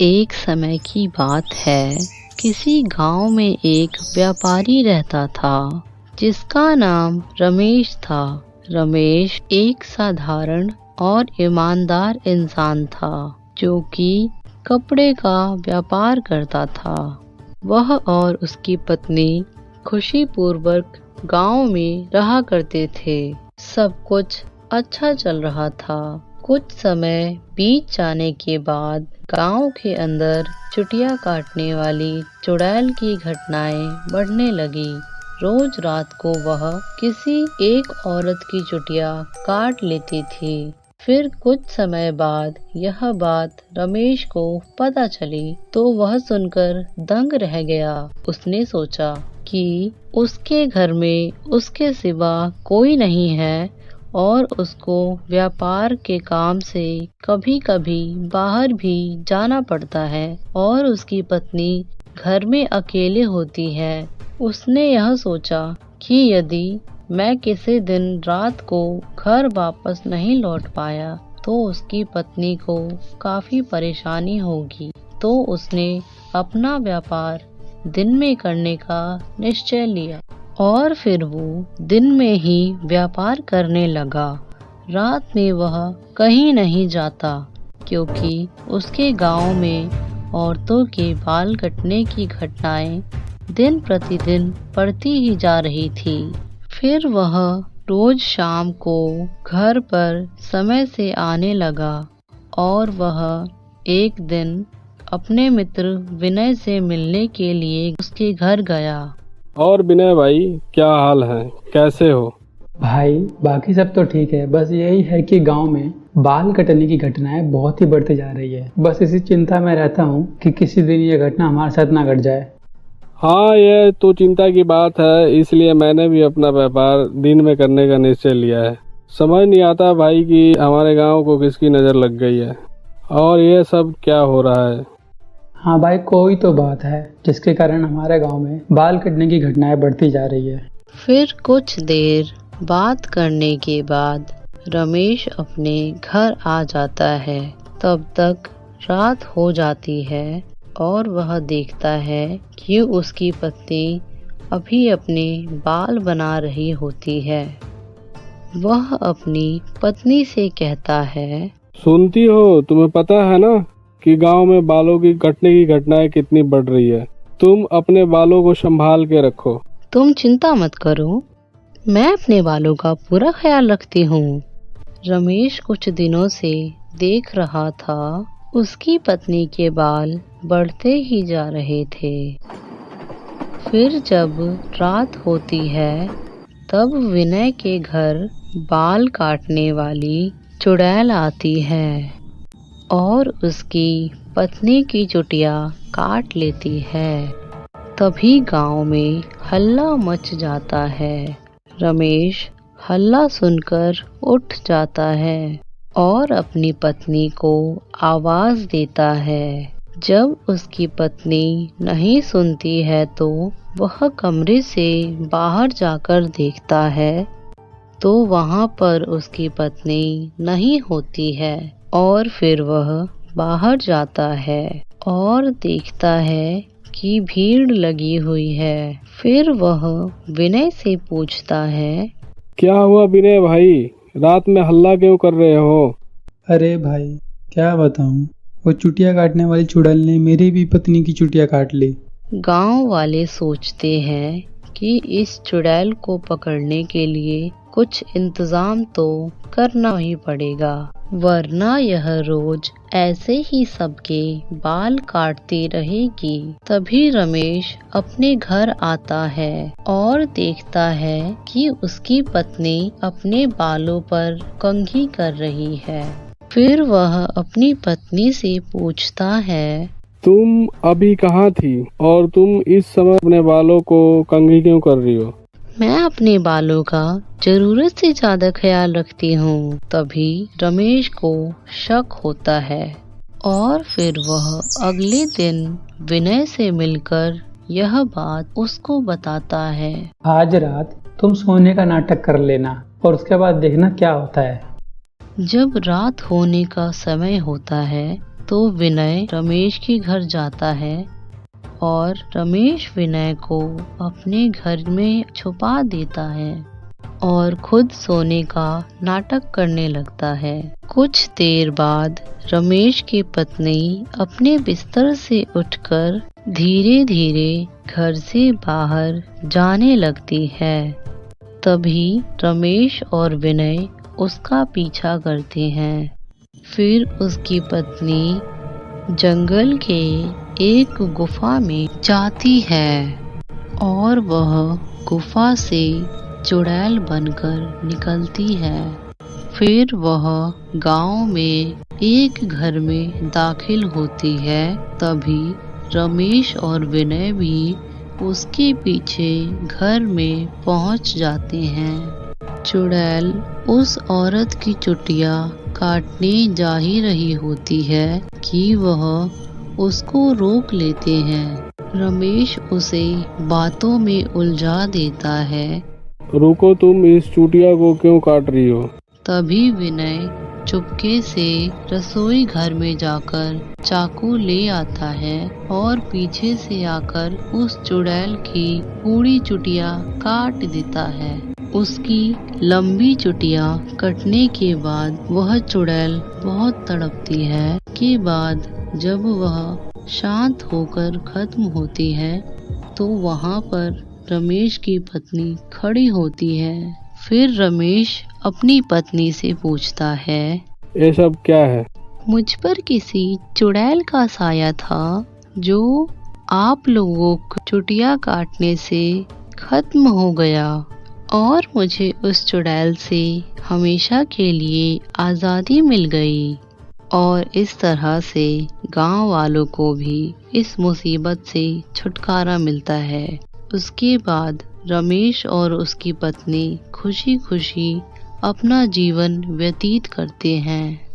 एक समय की बात है। किसी गांव में एक व्यापारी रहता था जिसका नाम रमेश था। रमेश एक साधारण और ईमानदार इंसान था जो कि कपड़े का व्यापार करता था। वह और उसकी पत्नी खुशीपूर्वक गांव में रहा करते थे। सब कुछ अच्छा चल रहा था। कुछ समय बीत जाने के बाद गांव के अंदर चुटिया काटने वाली चुड़ैल की घटनाएं बढ़ने लगी। रोज रात को वह किसी एक औरत की चुटिया काट लेती थी। फिर कुछ समय बाद यह बात रमेश को पता चली तो वह सुनकर दंग रह गया। उसने सोचा कि उसके घर में उसके सिवा कोई नहीं है और उसको व्यापार के काम से कभी कभी बाहर भी जाना पड़ता है और उसकी पत्नी घर में अकेले होती है। उसने यह सोचा कि यदि मैं किसी दिन रात को घर वापस नहीं लौट पाया तो उसकी पत्नी को काफी परेशानी होगी। तो उसने अपना व्यापार दिन में करने का निश्चय लिया और फिर वो दिन में ही व्यापार करने लगा। रात में वह कहीं नहीं जाता क्योंकि उसके गांव में औरतों के बाल कटने की घटनाएं दिन प्रतिदिन बढ़ती ही जा रही थी। फिर वह रोज शाम को घर पर समय से आने लगा और वह एक दिन अपने मित्र विनय से मिलने के लिए उसके घर गया। और विनय भाई, क्या हाल है, कैसे हो? भाई बाकी सब तो ठीक है, बस यही है कि गांव में बाल कटने की घटनाएं बहुत ही बढ़ती जा रही है। बस इसी चिंता में रहता हूँ कि किसी दिन ये घटना हमारे साथ ना घट जाए। हाँ, यह तो चिंता की बात है, इसलिए मैंने भी अपना व्यापार दिन में करने का निश्चय लिया है। समझ नहीं आता भाई कि हमारे गांव को किसकी नज़र लग गई है और ये सब क्या हो रहा है। हाँ भाई, कोई तो बात है जिसके कारण हमारे गांव में बाल कटने की घटनाएं बढ़ती जा रही है। फिर कुछ देर बात करने के बाद रमेश अपने घर आ जाता है। तब तक रात हो जाती है और वह देखता है कि उसकी पत्नी अभी अपने बाल बना रही होती है। वह अपनी पत्नी से कहता है, सुनती हो, तुम्हें पता है ना कि गांव में बालों की कटने की घटनाएं कितनी बढ़ रही है। तुम अपने बालों को संभाल के रखो। तुम चिंता मत करो, मैं अपने बालों का पूरा ख्याल रखती हूँ। रमेश कुछ दिनों से देख रहा था उसकी पत्नी के बाल बढ़ते ही जा रहे थे। फिर जब रात होती है तब विनय के घर बाल काटने वाली चुड़ैल आती है और उसकी पत्नी की चुटिया काट लेती है। तभी गांव में हल्ला मच जाता है। रमेश हल्ला सुनकर उठ जाता है और अपनी पत्नी को आवाज देता है। जब उसकी पत्नी नहीं सुनती है तो वह कमरे से बाहर जाकर देखता है तो वहां पर उसकी पत्नी नहीं होती है और फिर वह बाहर जाता है और देखता है कि भीड़ लगी हुई है। फिर वह विनय से पूछता है, क्या हुआ विनय भाई, रात में हल्ला क्यों कर रहे हो? अरे भाई क्या बताऊं, वो चुटिया काटने वाली चुड़ैल ने मेरी भी पत्नी की चुटिया काट ली। गांव वाले सोचते हैं कि इस चुड़ैल को पकड़ने के लिए कुछ इंतजाम तो करना ही पड़ेगा, वरना यह रोज ऐसे ही सबके बाल काटती रहेगी। तभी रमेश अपने घर आता है और देखता है कि उसकी पत्नी अपने बालों पर कंघी कर रही है। फिर वह अपनी पत्नी से पूछता है, तुम अभी कहाँ थी और तुम इस समय अपने बालों को कंघी क्यों कर रही हो? मैं अपने बालों का जरूरत से ज्यादा ख्याल रखती हूँ। तभी रमेश को शक होता है और फिर वह अगले दिन विनय से मिलकर यह बात उसको बताता है। आज रात तुम सोने का नाटक कर लेना और उसके बाद देखना क्या होता है। जब रात होने का समय होता है तो विनय रमेश के घर जाता है और रमेश विनय को अपने घर में छुपा देता है और खुद सोने का नाटक करने लगता है। कुछ देर बाद रमेश की पत्नी अपने बिस्तर से उठकर धीरे धीरे घर से बाहर जाने लगती है। तभी रमेश और विनय उसका पीछा करते हैं। फिर उसकी पत्नी जंगल के एक गुफा में जाती है और वह गुफा से चुड़ैल बनकर निकलती है। फिर वह गांव में एक घर में दाखिल होती है। तभी रमेश और विनय भी उसके पीछे घर में पहुंच जाते हैं। चुड़ैल उस औरत की चुटिया काटने जा ही रही होती है कि वह उसको रोक लेते हैं। रमेश उसे बातों में उलझा देता है। रुको, तुम इस चूटिया को क्यों काट रही हो? तभी विनय चुपके से रसोई घर में जाकर चाकू ले आता है और पीछे से आकर उस चुड़ैल की पूरी चुटिया काट देता है। उसकी लंबी चुटिया कटने के बाद वह चुड़ैल बहुत तड़पती है। के बाद जब वह शांत होकर खत्म होती है तो वहाँ पर रमेश की पत्नी खड़ी होती है। फिर रमेश अपनी पत्नी से पूछता है, ये सब क्या है? मुझ पर किसी चुड़ैल का साया था जो आप लोगों को चुटिया काटने से खत्म हो गया और मुझे उस चुड़ैल से हमेशा के लिए आज़ादी मिल गई। और इस तरह से गांव वालों को भी इस मुसीबत से छुटकारा मिलता है। उसके बाद रमेश और उसकी पत्नी खुशी खुशी अपना जीवन व्यतीत करते हैं।